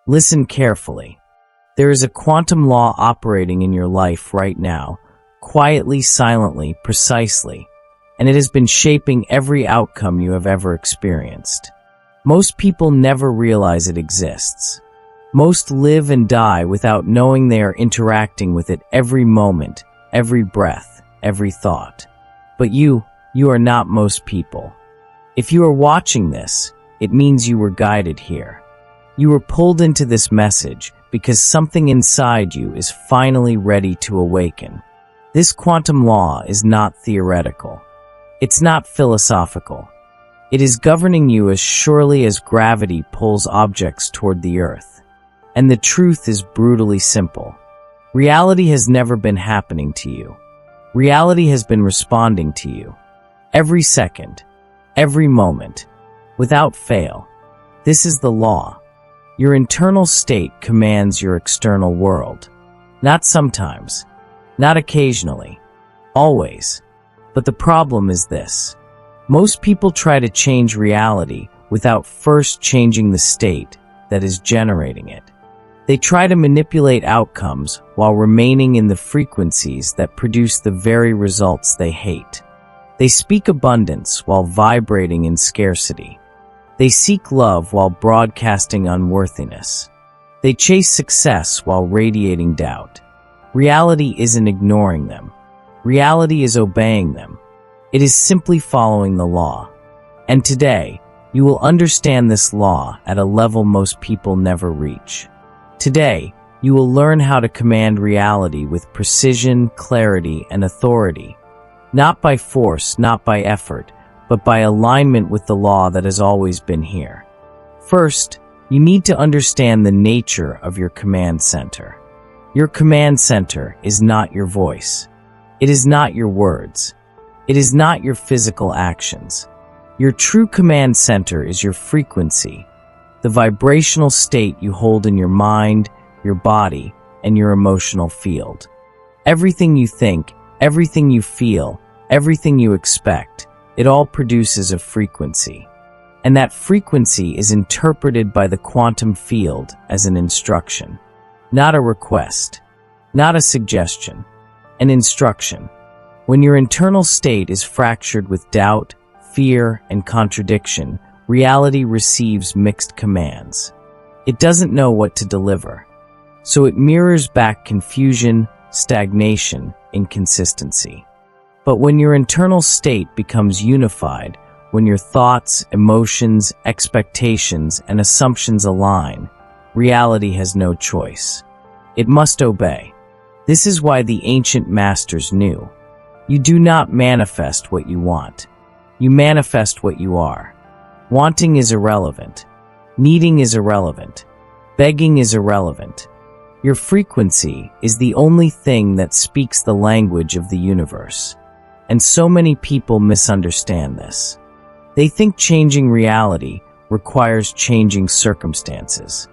Listen carefully. There is a quantum law operating in your life right now, quietly, silently, precisely, and it has been shaping every outcome you have ever experienced. Most people never realize it exists. Most live and die without knowing they are interacting with it every moment, every breath, every thought. But you are not most people. If you are watching this, it means you were guided here. You were pulled into this message because something inside you is finally ready to awaken. This quantum law is not theoretical. It's not philosophical. It is governing you as surely as gravity pulls objects toward the earth. And the truth is brutally simple. Reality has never been happening to you. Reality has been responding to you. Every second, every moment, without fail. This is the law. Your internal state commands your external world. Not sometimes, not occasionally, always. But the problem is this. Most people try to change reality without first changing the state that is generating it. They try to manipulate outcomes while remaining in the frequencies that produce the very results they hate. They speak abundance while vibrating in scarcity. They seek love while broadcasting unworthiness. They chase success while radiating doubt. Reality isn't ignoring them. Reality is obeying them. It is simply following the law. And today, you will understand this law at a level most people never reach. Today, you will learn how to command reality with precision, clarity, and authority. Not by force, not by effort, but by alignment with the law that has always been here. First, you need to understand the nature of your command center. Your command center is not your voice. It is not your words. It is not your physical actions. Your true command center is your frequency, the vibrational state you hold in your mind, your body, and your emotional field. Everything you think, everything you feel, everything you expect, it all produces a frequency. And that frequency is interpreted by the quantum field as an instruction. Not a request. Not a suggestion. An instruction. When your internal state is fractured with doubt, fear, and contradiction, reality receives mixed commands. It doesn't know what to deliver. So it mirrors back confusion, stagnation, inconsistency. But when your internal state becomes unified, when your thoughts, emotions, expectations, and assumptions align, reality has no choice. It must obey. This is why the ancient masters knew. You do not manifest what you want. You manifest what you are. Wanting is irrelevant. Needing is irrelevant. Begging is irrelevant. Your frequency is the only thing that speaks the language of the universe. And so many people misunderstand this. They think changing reality requires changing circumstances.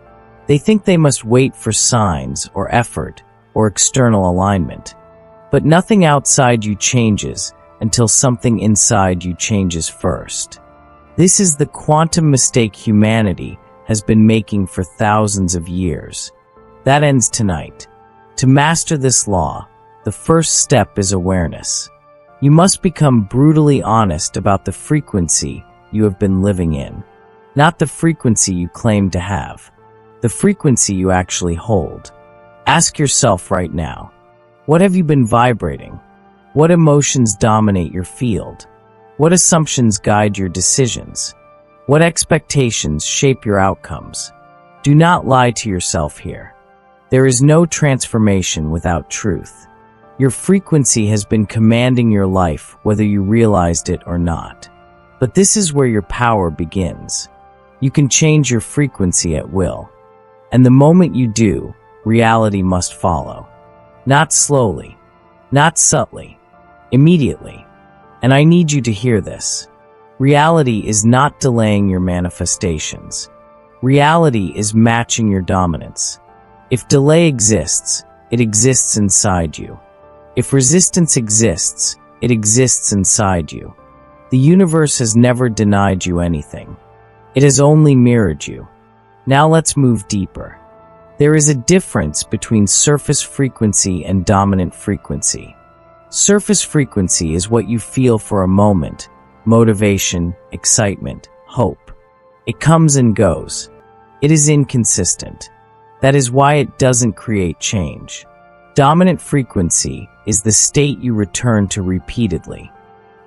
They think they must wait for signs or effort or external alignment. But nothing outside you changes until something inside you changes first. This is the quantum mistake humanity has been making for thousands of years. That ends tonight. To master this law, the first step is awareness. You must become brutally honest about the frequency you have been living in. Not the frequency you claim to have. The frequency you actually hold. Ask yourself right now, what have you been vibrating? What emotions dominate your field? What assumptions guide your decisions? What expectations shape your outcomes? Do not lie to yourself here. There is no transformation without truth. Your frequency has been commanding your life whether you realized it or not. But this is where your power begins. You can change your frequency at will. And the moment you do, reality must follow. Not slowly, not subtly, immediately. And I need you to hear this. Reality is not delaying your manifestations. Reality is matching your dominance. If delay exists, it exists inside you. If resistance exists, it exists inside you. The universe has never denied you anything. It has only mirrored you. Now let's move deeper. There is a difference between surface frequency and dominant frequency. Surface frequency is what you feel for a moment: motivation, excitement, hope. It comes and goes. It is inconsistent. That is why it doesn't create change. Dominant frequency is the state you return to repeatedly.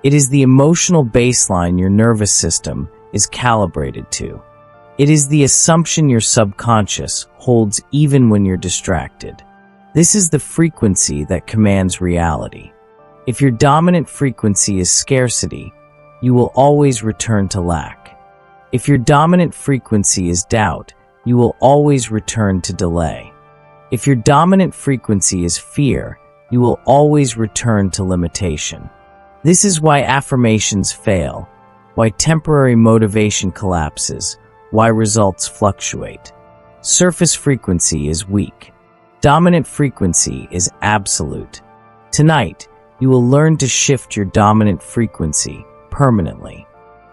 It is the emotional baseline your nervous system is calibrated to. It is the assumption your subconscious holds even when you're distracted. This is the frequency that commands reality. If your dominant frequency is scarcity, you will always return to lack. If your dominant frequency is doubt, you will always return to delay. If your dominant frequency is fear, you will always return to limitation. This is why affirmations fail, why temporary motivation collapses, why results fluctuate. Surface frequency is weak. Dominant frequency is absolute. Tonight, you will learn to shift your dominant frequency permanently.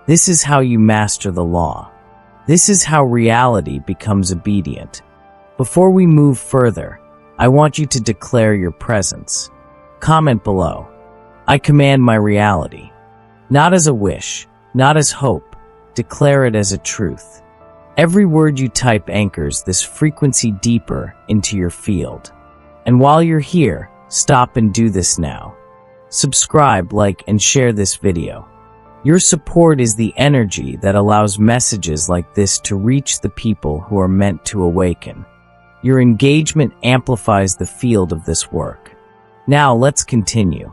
This is how you master the law. This is how reality becomes obedient. Before we move further, I want you to declare your presence. Comment below. I command my reality. Not as a wish, not as hope. Declare it as a truth. Every word you type anchors this frequency deeper into your field. And while you're here, stop and do this now. Subscribe, like, and share this video. Your support is the energy that allows messages like this to reach the people who are meant to awaken. Your engagement amplifies the field of this work. Now let's continue.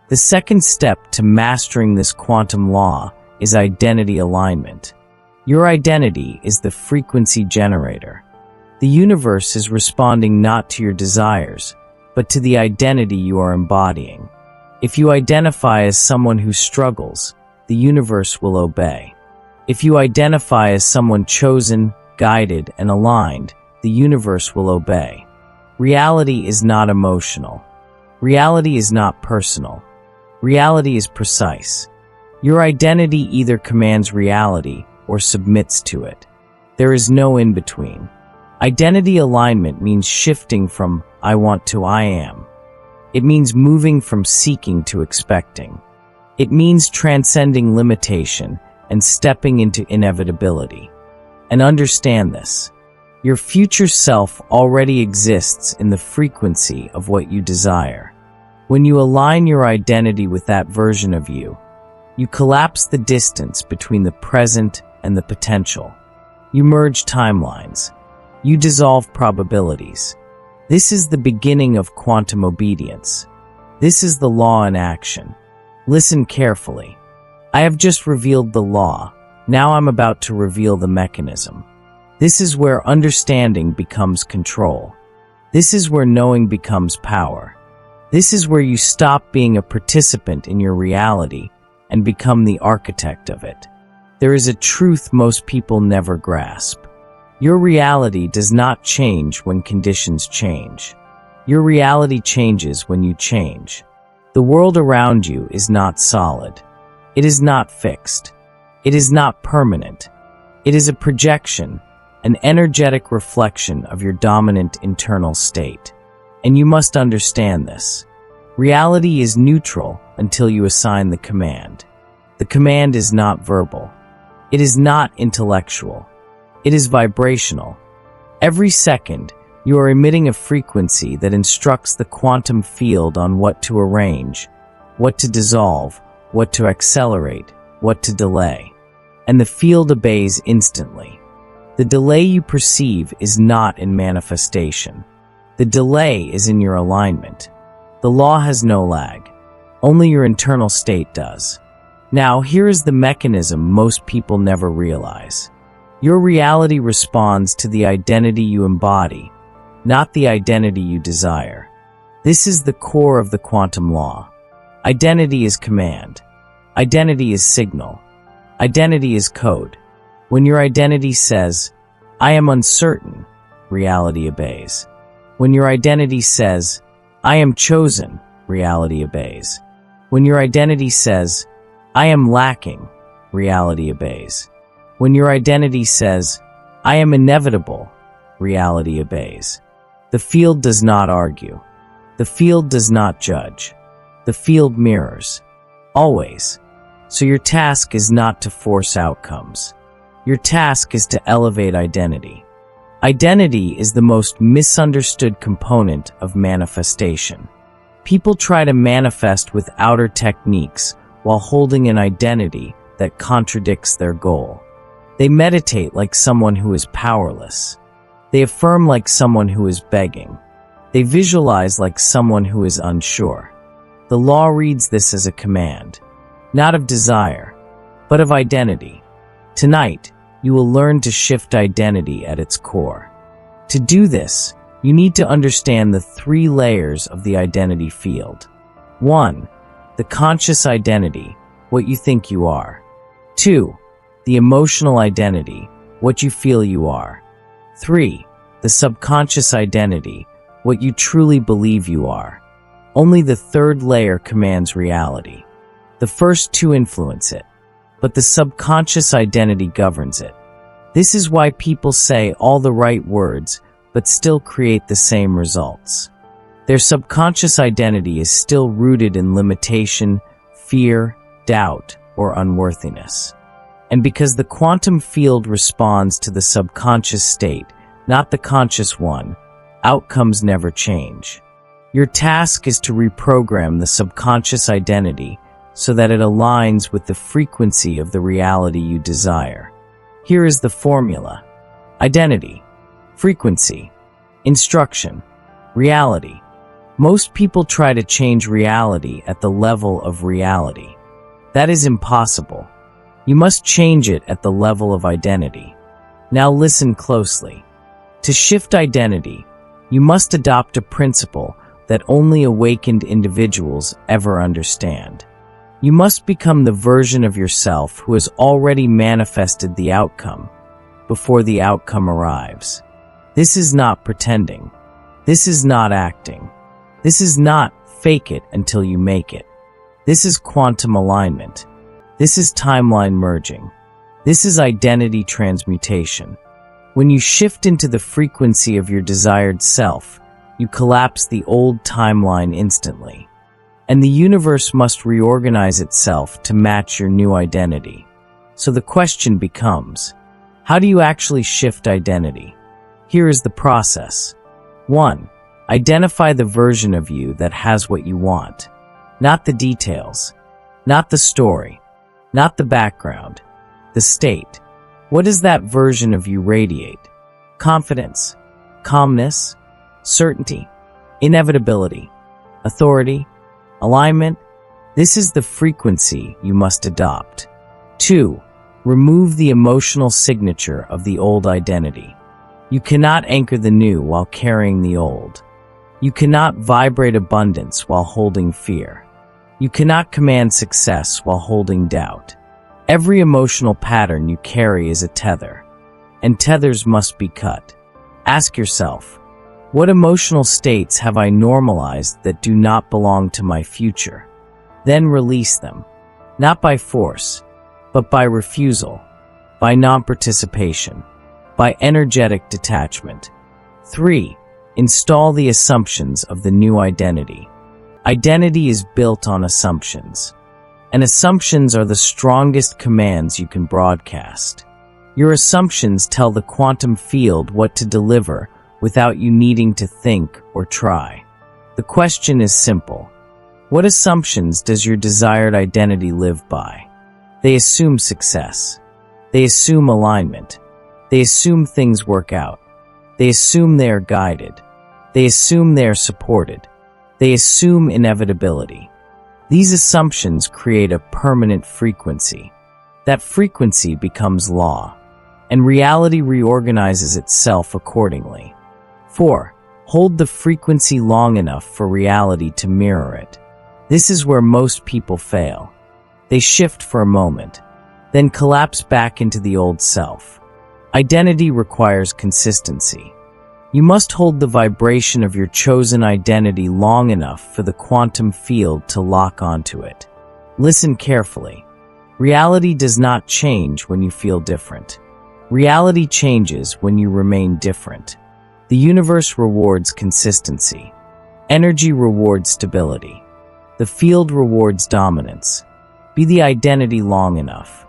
The second step to mastering this quantum law is identity alignment. Your identity is the frequency generator. The universe is responding not to your desires, but to the identity you are embodying. If you identify as someone who struggles, the universe will obey. If you identify as someone chosen, guided, and aligned, the universe will obey. Reality is not emotional. Reality is not personal. Reality is precise. Your identity either commands reality or submits to it. There is no in-between. Identity alignment means shifting from I want to I am. It means moving from seeking to expecting. It means transcending limitation and stepping into inevitability. And understand this. Your future self already exists in the frequency of what you desire. When you align your identity with that version of you, you collapse the distance between the present and the potential. You merge timelines. You dissolve probabilities. This is the beginning of quantum obedience. This is the law in action. Listen carefully. I have just revealed the law. Now I'm about to reveal the mechanism. This is where understanding becomes control. This is where knowing becomes power. This is where you stop being a participant in your reality and become the architect of it. There is a truth most people never grasp. Your reality does not change when conditions change. Your reality changes when you change. The world around you is not solid. It is not fixed. It is not permanent. It is a projection, an energetic reflection of your dominant internal state. And you must understand this. Reality is neutral until you assign the command. The command is not verbal. It is not intellectual. It is vibrational. Every second, you are emitting a frequency that instructs the quantum field on what to arrange, what to dissolve, what to accelerate, what to delay. And the field obeys instantly. The delay you perceive is not in manifestation. The delay is in your alignment. The law has no lag. Only your internal state does. Now, here is the mechanism most people never realize. Your reality responds to the identity you embody, not the identity you desire. This is the core of the quantum law. Identity is command. Identity is signal. Identity is code. When your identity says, I am uncertain, reality obeys. When your identity says, I am chosen, reality obeys. When your identity says, I am lacking, reality obeys. When your identity says, I am inevitable, reality obeys. The field does not argue. The field does not judge. The field mirrors. Always. So your task is not to force outcomes. Your task is to elevate identity. Identity is the most misunderstood component of manifestation. People try to manifest with outer techniques while holding an identity that contradicts their goal. They meditate like someone who is powerless. They affirm like someone who is begging. They visualize like someone who is unsure. The law reads this as a command, not of desire, but of identity. Tonight, you will learn to shift identity at its core. To do this, you need to understand the 3 layers of the identity field. 1. The conscious identity, what you think you are. 2. The emotional identity, what you feel you are. 3. The subconscious identity, what you truly believe you are. Only the 3rd layer commands reality. The first 2 influence it, but the subconscious identity governs it. This is why people say all the right words, but still create the same results. Their subconscious identity is still rooted in limitation, fear, doubt, or unworthiness. And because the quantum field responds to the subconscious state, not the conscious one, outcomes never change. Your task is to reprogram the subconscious identity so that it aligns with the frequency of the reality you desire. Here is the formula. Identity, frequency, instruction, reality. Most people try to change reality at the level of reality. That is impossible. You must change it at the level of identity. Now listen closely. To shift identity, you must adopt a principle that only awakened individuals ever understand. You must become the version of yourself who has already manifested the outcome before the outcome arrives. This is not pretending. This is not acting. This is not fake it until you make it. This is quantum alignment. This is timeline merging. This is identity transmutation. When you shift into the frequency of your desired self, you collapse the old timeline instantly. And the universe must reorganize itself to match your new identity. So the question becomes, how do you actually shift identity? Here is the process. 1. Identify the version of you that has what you want. Not the details. Not the story. Not the background. The state. What does that version of you radiate? Confidence. Calmness. Certainty. Inevitability. Authority. Alignment. This is the frequency you must adopt. 2. Remove the emotional signature of the old identity. You cannot anchor the new while carrying the old. You cannot vibrate abundance while holding fear. You cannot command success while holding doubt. Every emotional pattern you carry is a tether, and tethers must be cut. Ask yourself, what emotional states have I normalized that do not belong to my future? Then release them, not by force, but by refusal, by non-participation, by energetic detachment. 3. Install the assumptions of the new identity. Identity is built on assumptions, and assumptions are the strongest commands you can broadcast. Your assumptions tell the quantum field what to deliver without you needing to think or try. The question is simple. What assumptions does your desired identity live by? They assume success. They assume alignment. They assume things work out. They assume they are guided. They assume they are supported. They assume inevitability. These assumptions create a permanent frequency. That frequency becomes law, and reality reorganizes itself accordingly. 4. Hold the frequency long enough for reality to mirror it. This is where most people fail. They shift for a moment, then collapse back into the old self. Identity requires consistency. You must hold the vibration of your chosen identity long enough for the quantum field to lock onto it. Listen carefully. Reality does not change when you feel different. Reality changes when you remain different. The universe rewards consistency. Energy rewards stability. The field rewards dominance. Be the identity long enough,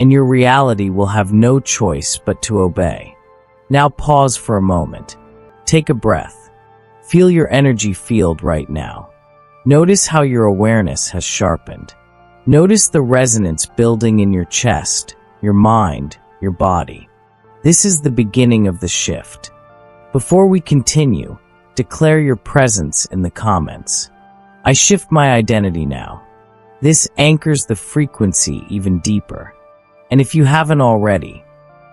and your reality will have no choice but to obey. Now pause for a moment. Take a breath. Feel your energy field right now. Notice how your awareness has sharpened. Notice the resonance building in your chest, your mind, your body. This is the beginning of the shift. Before we continue, declare your presence in the comments. I shift my identity now. This anchors the frequency even deeper. And if you haven't already,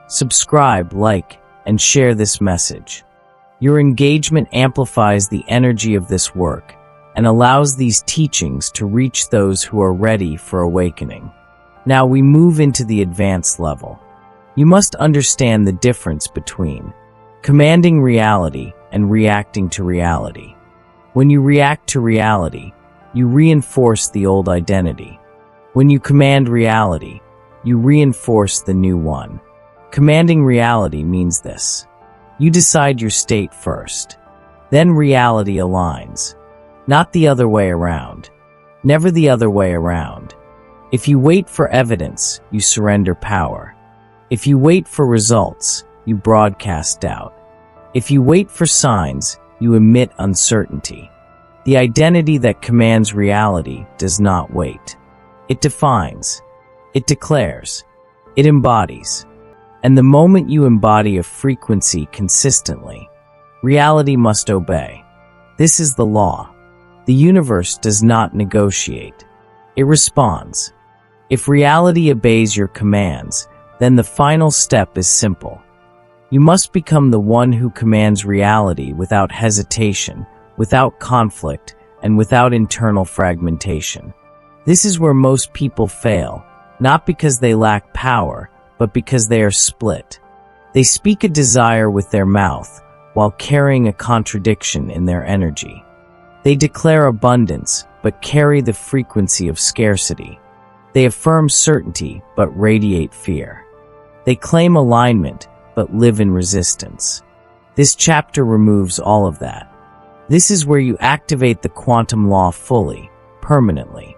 subscribe, like, and share this message. Your engagement amplifies the energy of this work and allows these teachings to reach those who are ready for awakening. Now we move into the advanced level. You must understand the difference between commanding reality and reacting to reality. When you react to reality, you reinforce the old identity. When you command reality, you reinforce the new one. Commanding reality means this. You decide your state first. Then reality aligns. Not the other way around. Never the other way around. If you wait for evidence, you surrender power. If you wait for results, you broadcast doubt. If you wait for signs, you emit uncertainty. The identity that commands reality does not wait. It defines. It declares. It embodies. And the moment you embody a frequency consistently, reality must obey. This is the law. The universe does not negotiate. It responds. If reality obeys your commands, then the final step is simple. You must become the one who commands reality without hesitation, without conflict, and without internal fragmentation. This is where most people fail, not because they lack power, but because they are split. They speak a desire with their mouth, while carrying a contradiction in their energy. They declare abundance, but carry the frequency of scarcity. They affirm certainty, but radiate fear. They claim alignment, but live in resistance. This chapter removes all of that. This is where you activate the quantum law fully, permanently.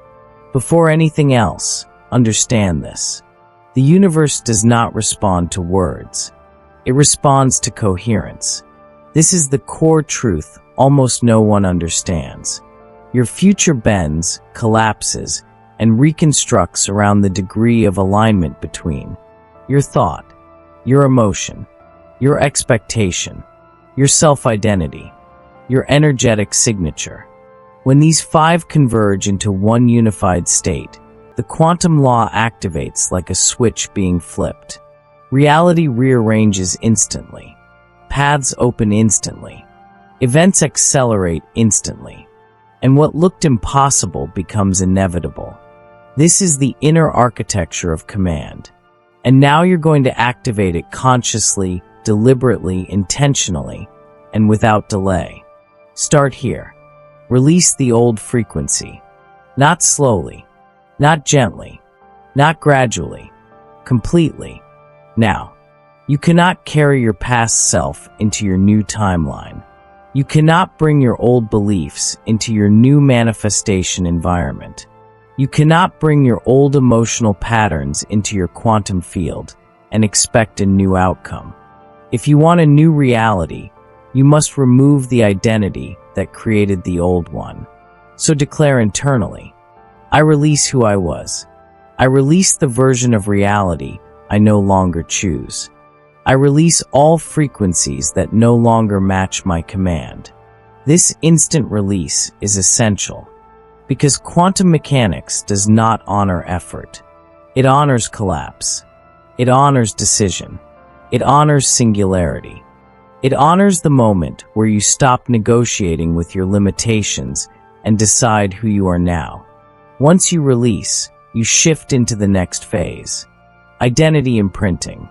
Before anything else, understand this. The universe does not respond to words. It responds to coherence. This is the core truth almost no one understands. Your future bends, collapses, and reconstructs around the degree of alignment between your thought, your emotion, your expectation, your self-identity, your energetic signature. When these five converge into one unified state, the quantum law activates like a switch being flipped. Reality rearranges instantly. Paths open instantly. Events accelerate instantly. And what looked impossible becomes inevitable. This is the inner architecture of command. And now you're going to activate it consciously, deliberately, intentionally, and without delay. Start here. Release the old frequency. Not slowly. Not gently. Not gradually. Completely. Now, you cannot carry your past self into your new timeline. You cannot bring your old beliefs into your new manifestation environment. You cannot bring your old emotional patterns into your quantum field and expect a new outcome. If you want a new reality, you must remove the identity that created the old one. So declare internally, I release who I was. I release the version of reality I no longer choose. I release all frequencies that no longer match my command. This instant release is essential because quantum mechanics does not honor effort. It honors collapse. It honors decision. It honors singularity. It honors the moment where you stop negotiating with your limitations and decide who you are now. Once you release, you shift into the next phase. Identity imprinting.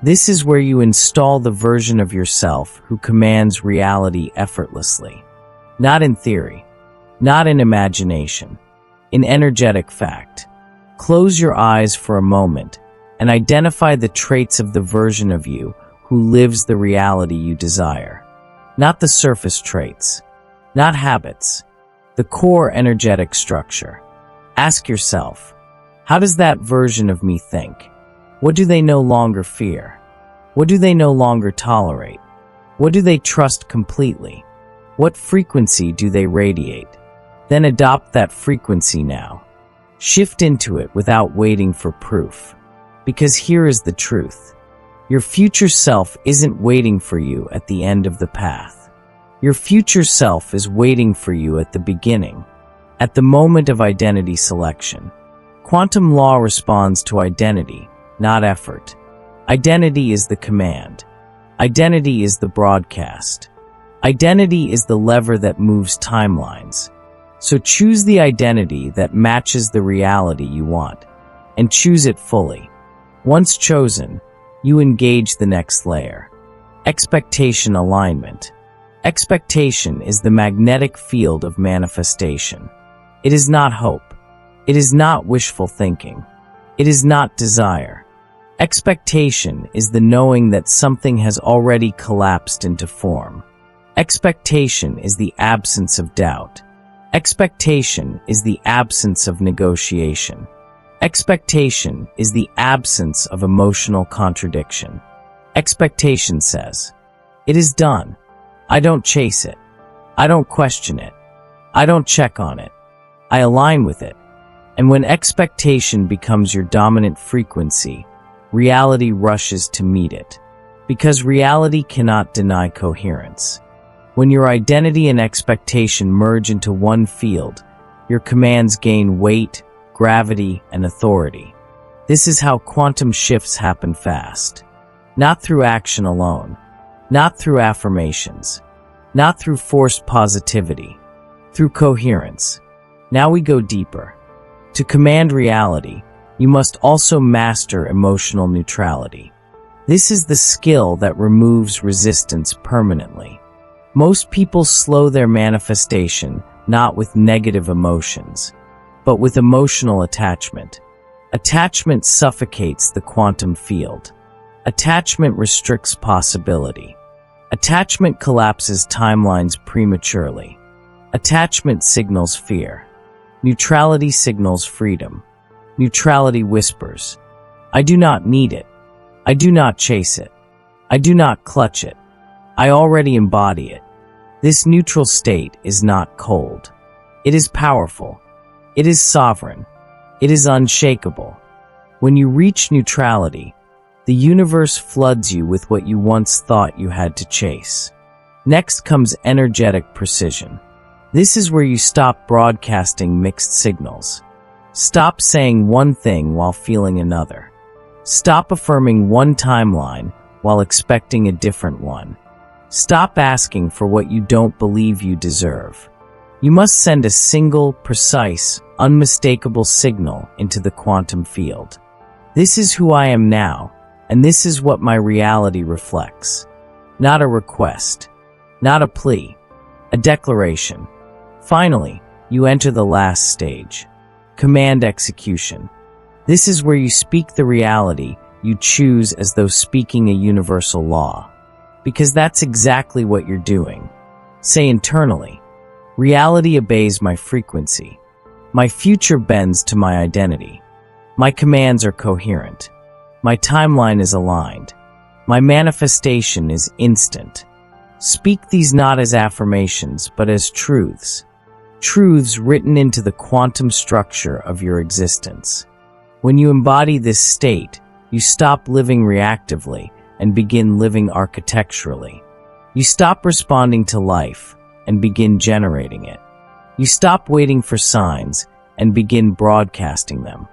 This is where you install the version of yourself who commands reality effortlessly. Not in theory, not in imagination, in energetic fact. Close your eyes for a moment and identify the traits of the version of you who lives the reality you desire. not the surface traits, not habits, the core energetic structure. Ask yourself, how does that version of me think? What do they no longer fear? What do they no longer tolerate? What do they trust completely? What frequency do they radiate? Then adopt that frequency now. Shift into it without waiting for proof. Because here is the truth. Your future self isn't waiting for you at the end of the path. Your future self is waiting for you at the beginning, at the moment of identity selection. Quantum law responds to identity, not effort. Identity is the command. Identity is the broadcast. Identity is the lever that moves timelines. So choose the identity that matches the reality you want, and choose it fully. Once chosen, you engage the next layer. Expectation alignment. Expectation is the magnetic field of manifestation. It is not hope. It is not wishful thinking. It is not desire. Expectation is the knowing that something has already collapsed into form. Expectation is the absence of doubt. Expectation is the absence of negotiation. Expectation is the absence of emotional contradiction. Expectation says, "It is done. I don't chase it. I don't question it. I don't check on it. I align with it." And when expectation becomes your dominant frequency, reality rushes to meet it. Because reality cannot deny coherence. When your identity and expectation merge into one field, your commands gain weight, gravity, and authority. This is how quantum shifts happen fast. Not through action alone, not through affirmations, not through forced positivity, through coherence. Now we go deeper. To command reality, you must also master emotional neutrality. This is the skill that removes resistance permanently. Most people slow their manifestation not with negative emotions, but with emotional attachment. Attachment suffocates the quantum field. Attachment restricts possibility. Attachment collapses timelines prematurely. Attachment signals fear. Neutrality signals freedom. Neutrality whispers, "I do not need it. I do not chase it. I do not clutch it. I already embody it." This neutral state is not cold. It is powerful. It is sovereign. It is unshakable. When you reach neutrality, the universe floods you with what you once thought you had to chase. Next comes energetic precision. This is where you stop broadcasting mixed signals. Stop saying one thing while feeling another. Stop affirming one timeline while expecting a different one. Stop asking for what you don't believe you deserve. You must send a single, precise, unmistakable signal into the quantum field. This is who I am now, and this is what my reality reflects. Not a request, not a plea, a declaration. Finally, you enter the last stage, command execution. This is where you speak the reality you choose as though speaking a universal law. Because that's exactly what you're doing. Say internally, reality obeys my frequency. My future bends to my identity. My commands are coherent. My timeline is aligned. My manifestation is instant. Speak these not as affirmations, but as truths. Truths written into the quantum structure of your existence. When you embody this state, you stop living reactively and begin living architecturally. You stop responding to life and begin generating it. You stop waiting for signs and begin broadcasting them.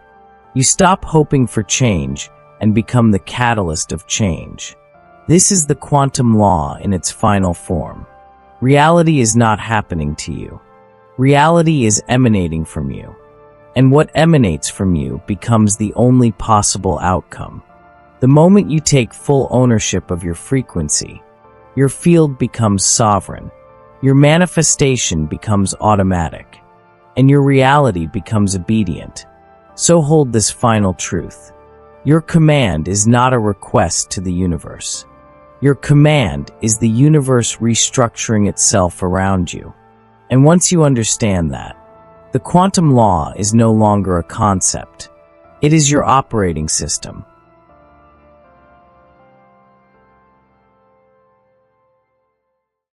You stop hoping for change and become the catalyst of change. This is the quantum law in its final form. Reality is not happening to you. Reality is emanating from you. And what emanates from you becomes the only possible outcome. The moment you take full ownership of your frequency, your field becomes sovereign, your manifestation becomes automatic, and your reality becomes obedient. So hold this final truth. Your command is not a request to the universe. Your command is the universe restructuring itself around you. And once you understand that, the quantum law is no longer a concept. It is your operating system.